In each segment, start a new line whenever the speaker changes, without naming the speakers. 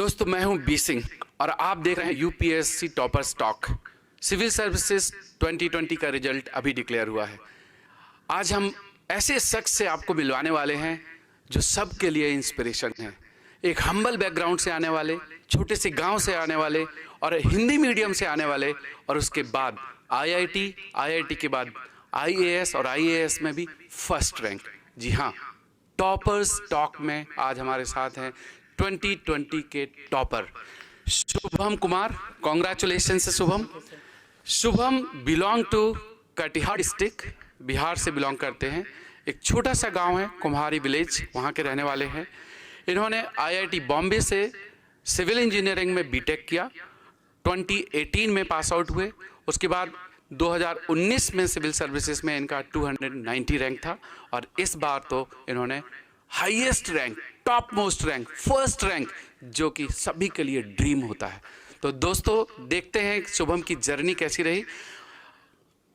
दोस्तों मैं हूं बी सिंह और आप देख रहे हैं UPSC topper stock. Civil services 2020 का रिजल्ट अभी डिक्लेयर हुआ है। आज हम ऐसे शख्स से आपको मिलवाने वाले हैं जो सबके लिए इंस्पिरेशन है। एक हम्बल बैकग्राउंड से आने वाले, छोटे से गांव से आने वाले और हिंदी मीडियम से आने वाले, और उसके बाद आईआईटी के बाद आईएएस और आईएएस में भी फर्स्ट रैंक। जी हाँ, टॉपर्स टॉक में आज हमारे साथ हैं 2020 के टॉपर शुभम कुमार। कॉन्ग्रेचुलेशन से Shubham. Shubham belong to Katihar district, Bihar से बिलोंग करते हैं। एक छोटा सा गांव है कुम्हारी विलेज, वहाँ के रहने वाले हैं। इन्होंने आईआईटी बॉम्बे से सिविल इंजीनियरिंग में बीटेक किया, 2018 में पास आउट हुए। उसके बाद 2019 में सिविल सर्विसेज में इनका 290 रैंक था और इस बार तो इन्होंने highest rank, top most rank, first rank, जो कि सभी के लिए ड्रीम होता है। तो दोस्तों देखते हैं शुभम की जर्नी कैसी रही।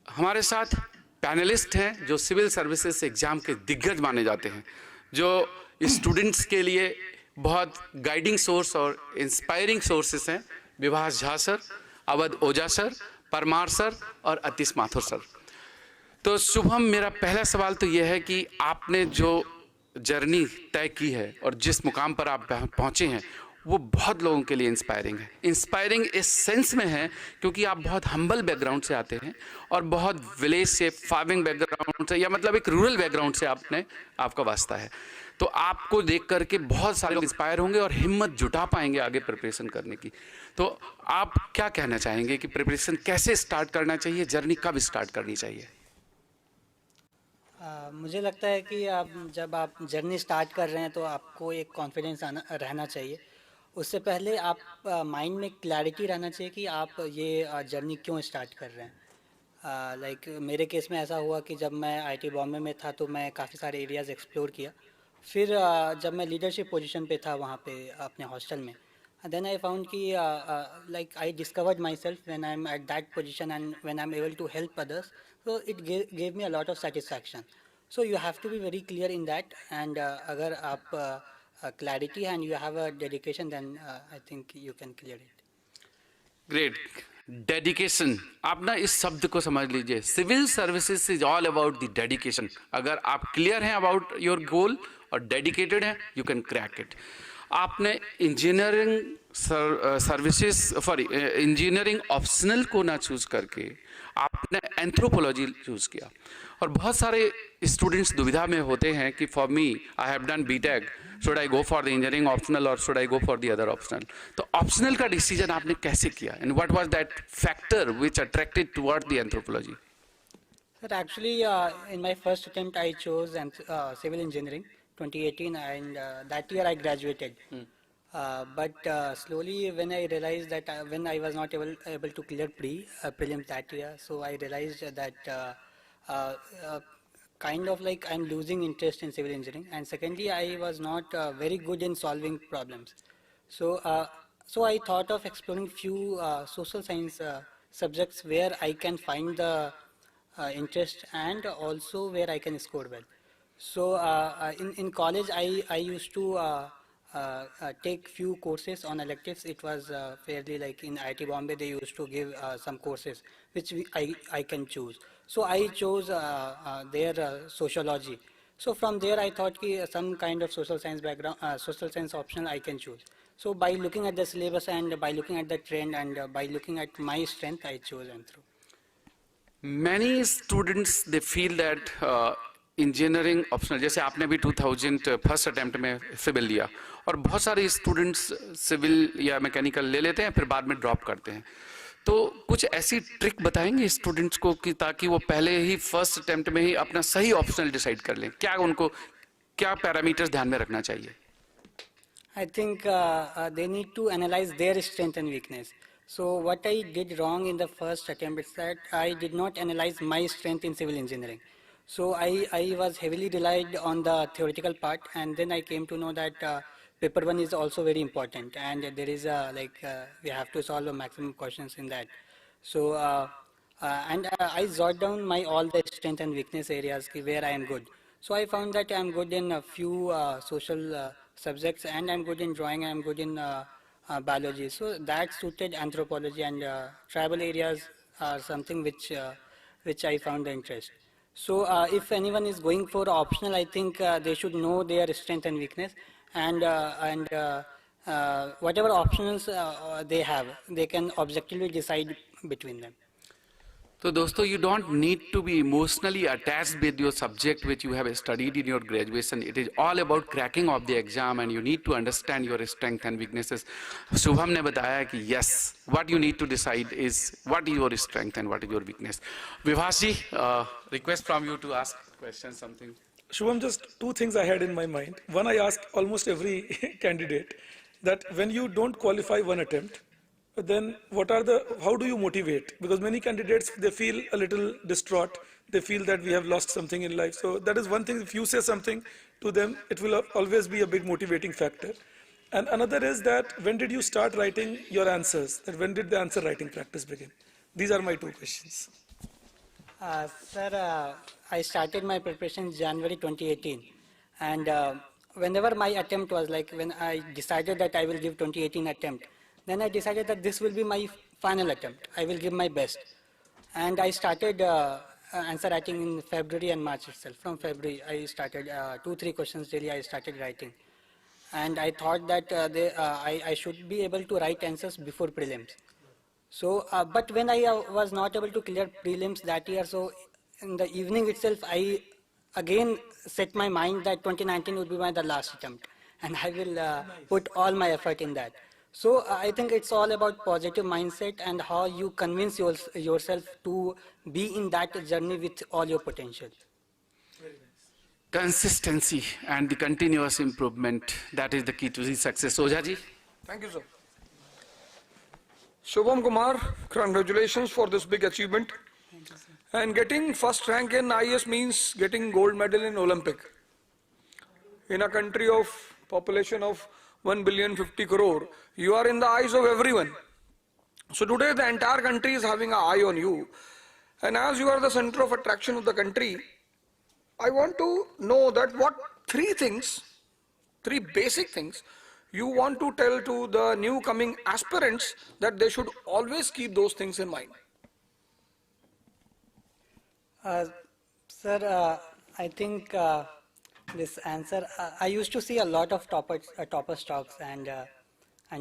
हमारे साथ पैनलिस्ट हैं जो सिविल सर्विसेज एग्जाम के दिग्गज माने जाते हैं, जो स्टूडेंट्स के लिए बहुत गाइडिंग सोर्स और इंस्पायरिंग सोर्सेस हैं। विभास झा सर, अवध ओझा सर, परमार सर और अतीश माथुर सर। तो शुभम, मेरा पहला सवाल तो यह है कि आपने जो जर्नी तय की है और जिस मुकाम पर आप पहुंचे हैं वो बहुत लोगों के लिए इंस्पायरिंग है। इंस्पायरिंग इस सेंस में है क्योंकि आप बहुत हम्बल बैकग्राउंड से आते हैं और बहुत विलेज से, फार्मिंग बैकग्राउंड से, या मतलब एक रूरल बैकग्राउंड से आपका वास्ता है। तो आपको देख करके बहुत सारे लोग इंस्पायर होंगे और हिम्मत जुटा पाएंगे आगे प्रिपरेशन करने की। तो आप क्या कहना चाहेंगे कि प्रिपरेशन कैसे स्टार्ट करना चाहिए, जर्नी कब स्टार्ट करनी चाहिए?
मुझे लगता है कि जब आप जर्नी स्टार्ट कर रहे हैं तो आपको एक कॉन्फिडेंस रहना चाहिए। उससे पहले आप माइंड में क्लैरिटी रहना चाहिए कि आप ये जर्नी क्यों स्टार्ट कर रहे हैं। लाइक मेरे केस में ऐसा हुआ कि जब मैं आईआईटी बॉम्बे में था तो मैं काफ़ी सारे एरियाज़ एक्सप्लोर किया। फिर जब मैं लीडरशिप पोजीशन पे था वहाँ पे अपने हॉस्टल में, देन आई फाउंड कि like I discovered myself when I am at that position and when I am able to help others, so it gave me a lot of satisfaction. So you have to be very clear in that, and agar aap clarity and you have a dedication, then I think you can clear it.
Great. Dedication, आप ना इस शब्द को समझ लीजिए। Civil services is all about the dedication. अगर आप clear हैं अबाउट योर गोल और डेडिकेटेड हैं, यू कैन क्रैक इट। आपने इंजीनियरिंग इंजीनियरिंग ऑप्शनल को ना चूज करके आपने एंथ्रोपोलॉजी चूज किया। और बहुत सारे स्टूडेंट्स दुविधा में होते हैं कि for me I have done BTech, should I go for the engineering optional और should I go for the other optional. तो ऑप्शनल का डिसीजन आपने कैसे किया and what was that factor which attracted toward the anthropology?
Sir, actually, in my first attempt, I chose civil engineering 2018, and that year I graduated. But slowly, when I realized that when I was not able to clear prelims that year, so I realized that uh, uh, kind of like I'm losing interest in civil engineering, and secondly, I was not very good in solving problems. So, so I thought of exploring few social science subjects where I can find the interest and also where I can score well. So in college, I used to take few courses on electives. It was fairly like in IIT Bombay they used to give some courses which I can choose. So I chose their sociology. So from there I thought ki some kind of social science background, social science optional I can choose. So by looking at the syllabus and by looking at the trend and by looking at my strength, I chose Anthro.
Many students they feel that engineering optional, जैसे आपने भी 2000 first attempt में civil लिया, और बहुत सारे students civil या mechanical ले लेते हैं फिर बाद में ड्रॉप करते हैं। तो कुछ ऐसी ट्रिक बताएंगे स्टूडेंट्स को कि ताकि वो पहले ही फर्स्ट अटेम्प्ट में ही अपना सही ऑप्शनल डिसाइड कर लें? क्या उनको क्या पैरामीटर्स ध्यान में रखना चाहिए?
I think they need to analyze their strength and weakness. So what I did wrong in the first attempt is that I did not analyze my strength in civil engineering. So I was heavily relied on the theoretical part, and then I came to know that paper one is also very important, and there is we have to solve a maximum questions in that. So and I jot down my all the strength and weakness areas where I am good. So I found that I'm good in a few social subjects, and I'm good in drawing, I'm good in biology. So that suited anthropology, and tribal areas are something which I found the interest. So if anyone is going for optional, I think they should know their strength and weakness, and whatever options they have, they can objectively decide between them.
तो दोस्तों, you don't need to be emotionally attached with your subject which you have studied in your graduation. It is all about cracking of the exam, and you need to understand your strength and weaknesses. Shubham ने बताया कि yes, what you need to decide is what is your strength and what is your weakness. Vibhas ji, request from you to ask question something.
Shubham, just two things I had in my mind. One, I ask almost every candidate that when you don't qualify one attempt, then how do you motivate? Because many candidates, they feel a little distraught. They feel that we have lost something in life. So that is one thing. If you say something to them, it will always be a big motivating factor. And another is that when did you start writing your answers? That when did the answer writing practice begin? These are my two questions.
Sir, I started my preparation January 2018, and whenever my attempt was like when I decided that I will give 2018 attempt, then I decided that this will be my final attempt. I will give my best, and I started answer writing in February and March itself. From February, I started 2-3 questions daily. I started writing, and I thought that I should be able to write answers before prelims. So, but when I was not able to clear prelims that year, so in the evening itself, I again set my mind that 2019 would be the last attempt, and I will put all my effort in that. So, I think it's all about positive mindset and how you convince yourself to be in that journey with all your potential.
Consistency and the continuous improvement, that is the key to the success. Ojha ji.
Thank you, sir. Shubham Kumar, congratulations for this big achievement. And getting first rank in IAS means getting gold medal in Olympic. In a country of population of 1,050 crore, you are in the eyes of everyone. So today the entire country is having an eye on you. And as you are the center of attraction of the country, I want to know that what three basic things you want to tell to the new coming aspirants that they should always keep those things in mind.
Sir, I think this answer, I used to see a lot of topper stocks, and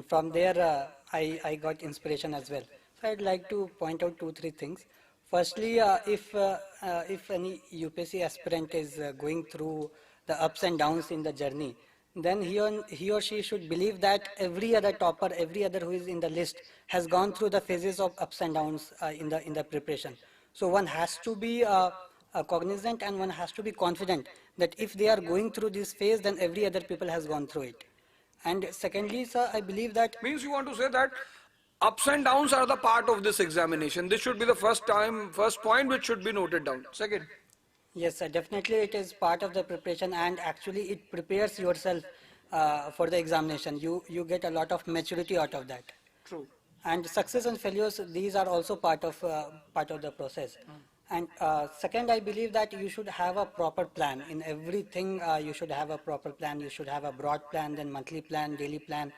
from there I got inspiration as well. So I'd like to point out 2-3 things. Firstly, if any UPSC aspirant is going through the ups and downs in the journey, then he or she should believe that every other topper, every other who is in the list has gone through the phases of ups and downs in the preparation. So one has to be cognizant, and one has to be confident that if they are going through this phase, then every other people has gone through it. And secondly, sir, I believe that
Means you want to say that ups and downs are the part of this examination. This should be the first point which should be noted down. Second.
yes, sir, definitely it is part of the preparation, and actually it prepares yourself for the examination. You get a lot of maturity out of that.
True.
And success and failures, these are also part of the process. And second, I believe that you should have a proper plan in everything. You should have a proper plan. You should have a broad plan, then monthly plan, daily plan.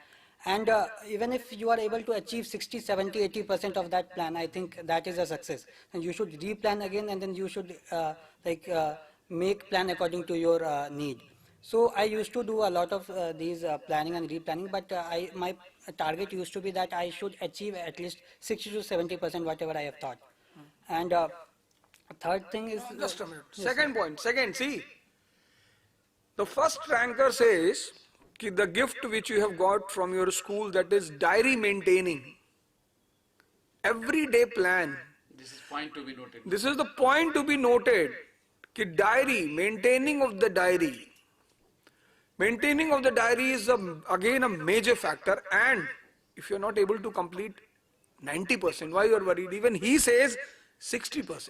And even if you are able to achieve 60, 70, 80% of that plan, I think that is a success. And you should replan again, and then you should make plan according to your need. So I used to do a lot of these planning and replanning, but my target used to be that I should achieve at least 60 to 70% whatever I have thought. And third thing is...
Just a minute. Second point. See. The first ranker says that the gift which you have got from your school, that is diary maintaining. Everyday plan.
This is point to be noted.
This is the point to be noted. That diary, maintaining of the diary. Maintaining of the diary is again a major factor, and if you are not able to complete 90%, why you are worried? Even he says 60%.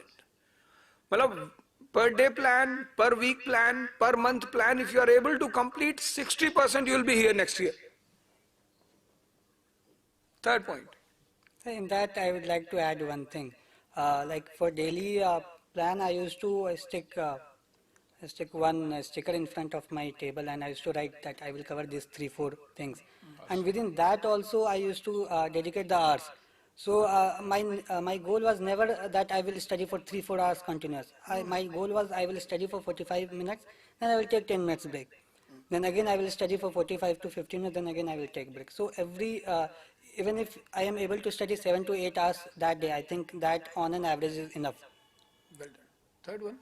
Matlab, per day plan, per week plan, per month plan, if you are able to complete 60%, you will be here next year. Third point.
In that, I would like to add one thing. Like for daily plan, I used to stick stick one sticker in front of my table, and I used to write that I will cover these 3-4 things. And within that also I used to dedicate the hours. So my goal was never that I will study for 3-4 hours continuous. My goal was I will study for 45 minutes, then I will take 10 minutes break. Then again I will study for 45 to 15 minutes, then again I will take break. So even if I am able to study 7 to 8 hours that day, I think that on an average is enough.
Well done. Third one.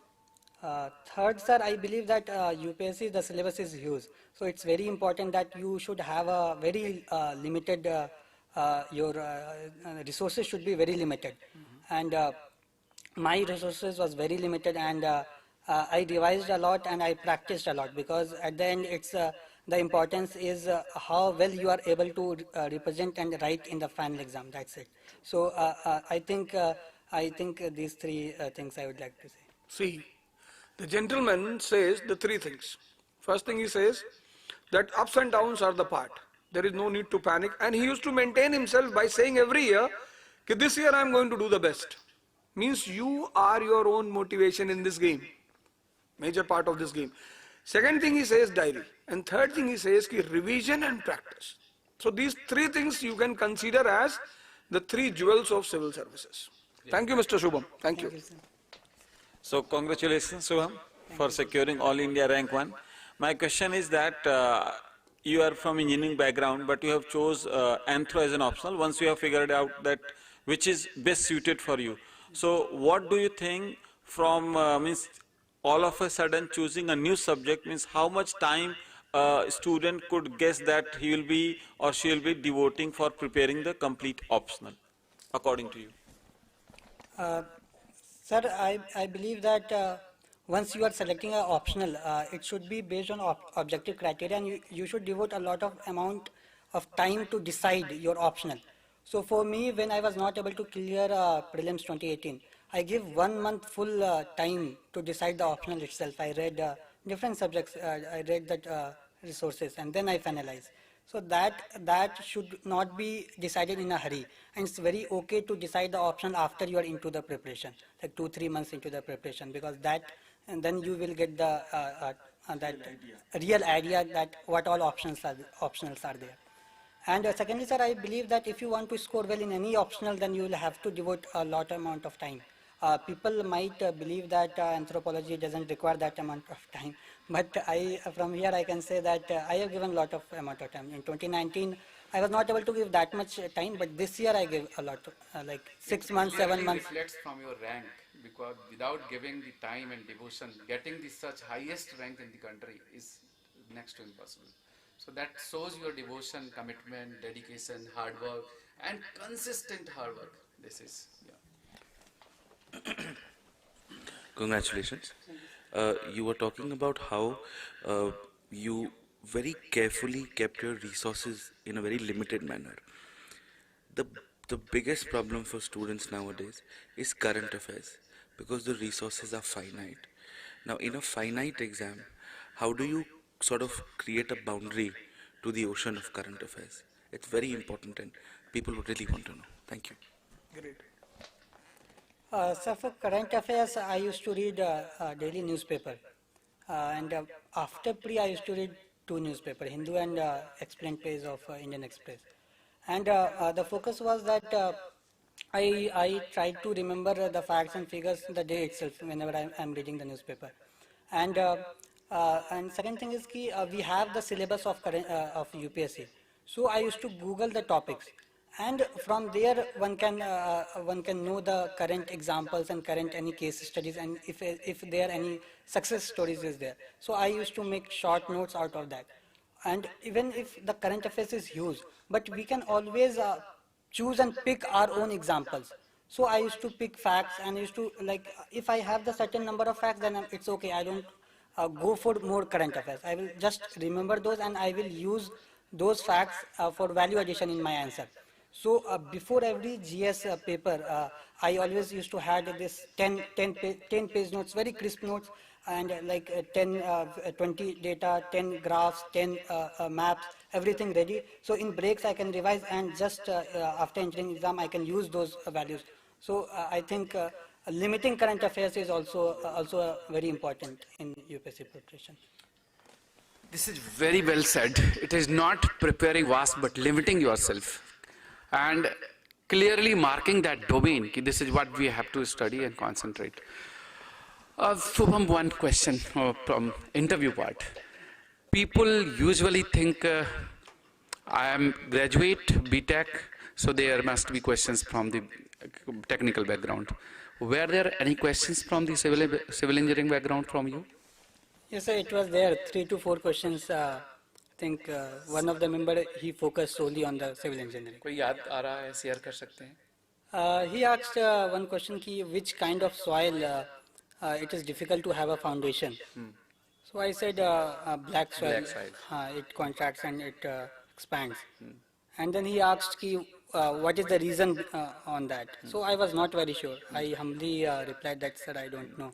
Third, sir, I believe that UPSC, the syllabus is huge. So it's very important that you should have a very limited, your resources should be very limited. And my resources was very limited, and I revised a lot and I practiced a lot, because at the end it's the importance is how well you are able to represent and write in the final exam. That's it. So I think these three things I would like to say.
See, the gentleman says the three things. First thing he says that ups and downs are the part. There is no need to panic. And he used to maintain himself by saying every year, that this year I am going to do the best. Means you are your own motivation in this game. Major part of this game. Second thing he says diary. And third thing he says ki revision and practice. So these three things you can consider as the three jewels of civil services. Thank you, Mr. Shubham. Thank you.
So congratulations, Shubham, for securing All India Rank 1. My question is that you are from engineering background, but you have chose Anthro as an optional once you have figured out that which is best suited for you. So what do you think from, means all of a sudden choosing a new subject, means how much time a student could guess that he will be or she will be devoting for preparing the complete optional, according to you?
Sir, I believe that once you are selecting an optional, it should be based on objective criteria, and you should devote a lot of amount of time to decide your optional. So for me, when I was not able to clear prelims 2018, I give 1 month full time to decide the optional itself. I read different subjects, I read that resources, and then I finalize. So that should not be decided in a hurry, and it's very okay to decide the option after you are into the preparation, like 2-3 months into the preparation, because and then you will get the that real idea that what all optionals are there. And secondly, sir, I believe that if you want to score well in any optional, then you will have to devote a lot amount of time. People might believe that anthropology doesn't require that amount of time, but from here I can say that I have given a lot of amount of time. In 2019, I was not able to give that much time, but this year I gave a lot, like 6 months, 7 months.
Reflects from your rank, because without giving the time and devotion, getting the such highest rank in the country is next to impossible. So that shows your devotion, commitment, dedication, hard work, and consistent hard work. This is, yeah.
Congratulations. You were talking about how you very carefully kept your resources in a very limited manner. The biggest problem for students nowadays is current affairs, because the resources are finite. Now, in a finite exam, how do you sort of create a boundary to the ocean of current affairs? It's very important, and people would really want to know. Thank you.
Great.
So for current affairs, I used to read daily newspaper, and after pre, I used to read 2 newspapers, Hindu and explained page of Indian Express. And the focus was that I tried to remember the facts and figures the day itself whenever I'm reading the newspaper. And second thing is we have the syllabus of UPSC. So I used to Google the topics, and from there one can know the current examples and current any case studies, and if there are any success stories is there. So I used to make short notes out of that. And even if the current affairs is huge, but we can always choose and pick our own examples. So I used to pick facts, and used to, like, if I have the certain number of facts, then it's okay. I don't go for more current affairs. I will just remember those, and I will use those facts for value addition in my answer. So before every GS paper, I always used to have this 10 page notes, very crisp notes, and 20 data, 10 graphs, 10 maps, everything ready. So in breaks I can revise, and just after entering exam I can use those values. So I think limiting current affairs is also very important in UPSC preparation.
This is very well said. It is not preparing vast, but limiting yourself and clearly marking that domain. Ki this is what we have to study and concentrate. Shubham, one question from interview part. People usually think I am graduate BTech, so there must be questions from the technical background. Were there any questions from the civil engineering background from you?
Yes, sir, it was there, 3 to 4 questions. I think one of the member, he focused solely on the civil engineering.
कोई याद आ रहा है, share कर सकते हैं?
He asked one question, ki which kind of soil it is difficult to have a foundation. So I said black soil.
Black soil.
It contracts and it expands. And then he asked ki, what is the reason on that? So I was not very sure. I humbly replied that, sir, I don't know.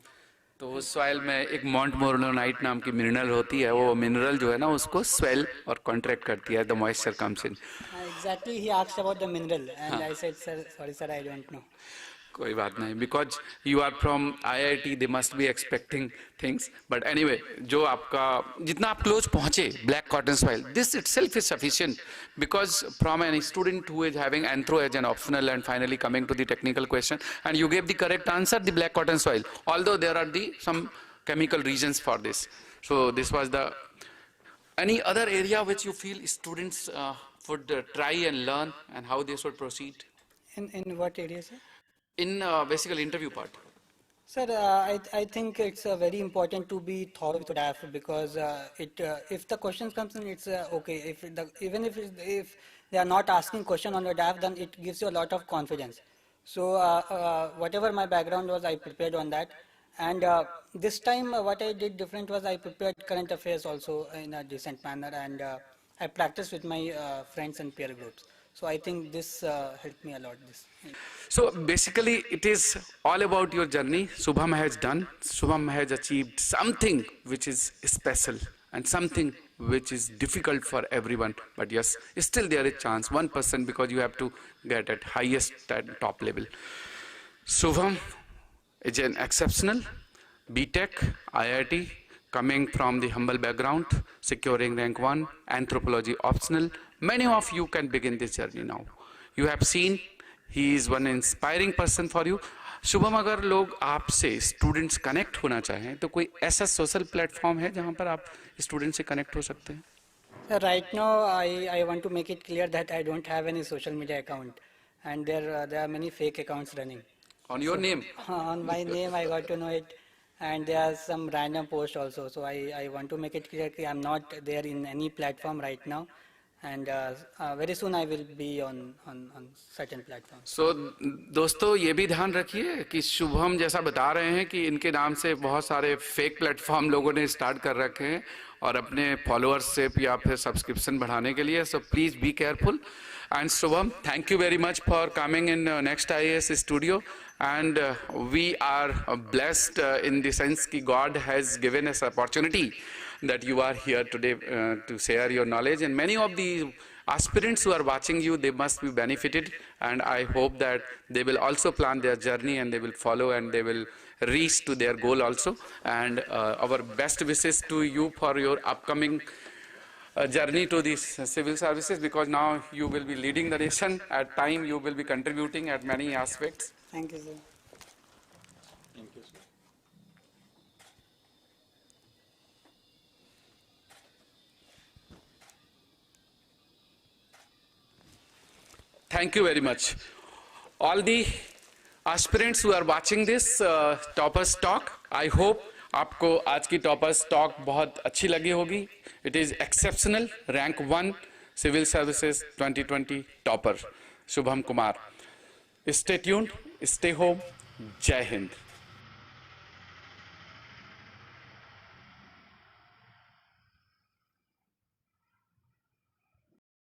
तो उस soil में एक मॉन्ट मोर्नोनाइट नाम की mineral होती है, वो mineral जो है ना उसको स्वेल और कॉन्ट्रैक्ट करती है, the moisture comes in.
Exactly, he asked about the mineral, and I said, sir, sorry, sir, I don't know.
कोई बात नहीं, because you are from IIT, they must be expecting things. But anyway, जो आपका जितना आप close पहुंचे black cotton soil, this itself is sufficient, because from an student who is having anthro as an optional and finally coming to the technical question, and you gave the correct answer, the black cotton soil, although there are the some chemical reasons for this. So this was the any other area which you feel students would try and learn, and how they should proceed
In what area, sir?
in basically interview part?
Sir, I think it's very important to be thorough with DAF, because if the question comes in, it's okay. Even if they are not asking question on the DAF, then it gives you a lot of confidence. So whatever my background was, I prepared on that. And this time what I did different was I prepared current affairs also in a decent manner, and I practiced with my friends and peer groups. So I think this helped me a lot.
So basically it is all about your journey. Shubham has done, Shubham has achieved something which is special and something which is difficult for everyone, but yes, still there is chance, 1%, because you have to get at highest at top level. Shubham is an exceptional BTech, IIT, coming from the humble background, securing rank 1, anthropology optional. Many of you can begin this journey now. You have seen he is one inspiring person for you. Shubham, अगर लोग आपसे students connect होना चाहें तो कोई ऐसा social platform है जहां पर आप स्टूडेंट से कनेक्ट हो सकते हैं?
Right now I want to make it clear that I don't have any social media account, and there are many fake accounts running.
On your name?
On my name, I got to know it, and there are some random posts also. So I want to make it clear that I'm not there in any platform right now, and very soon I will be on certain platforms.
So दोस्तों ये भी ध्यान रखिए कि शुभम जैसा बता रहे हैं कि इनके नाम से बहुत सारे फेक प्लेटफॉर्म लोगों ने स्टार्ट कर रखे हैं और अपने फॉलोअरशिप या फिर सब्सक्रिप्शन बढ़ाने के लिए. So please be careful. And Shubham, thank you very much for coming in Next IAS studio. And we are blessed in the sense that God has given us opportunity that you are here today to share your knowledge. And many of the aspirants who are watching you, they must be benefited. And I hope that they will also plan their journey and they will follow and they will reach to their goal also. And our best wishes to you for your upcoming journey to these civil services, because now you will be leading the nation. At time you will be contributing at many aspects.
Thank you, sir.
Thank you very much. All the aspirants who are watching this Toppers Talk, I hope आपको आज की toppers talk बहुत अच्छी लगी होगी. It is exceptional, rank 1 civil services 2020 topper Shubham Kumar. Stay tuned, stay home. जय हिंद.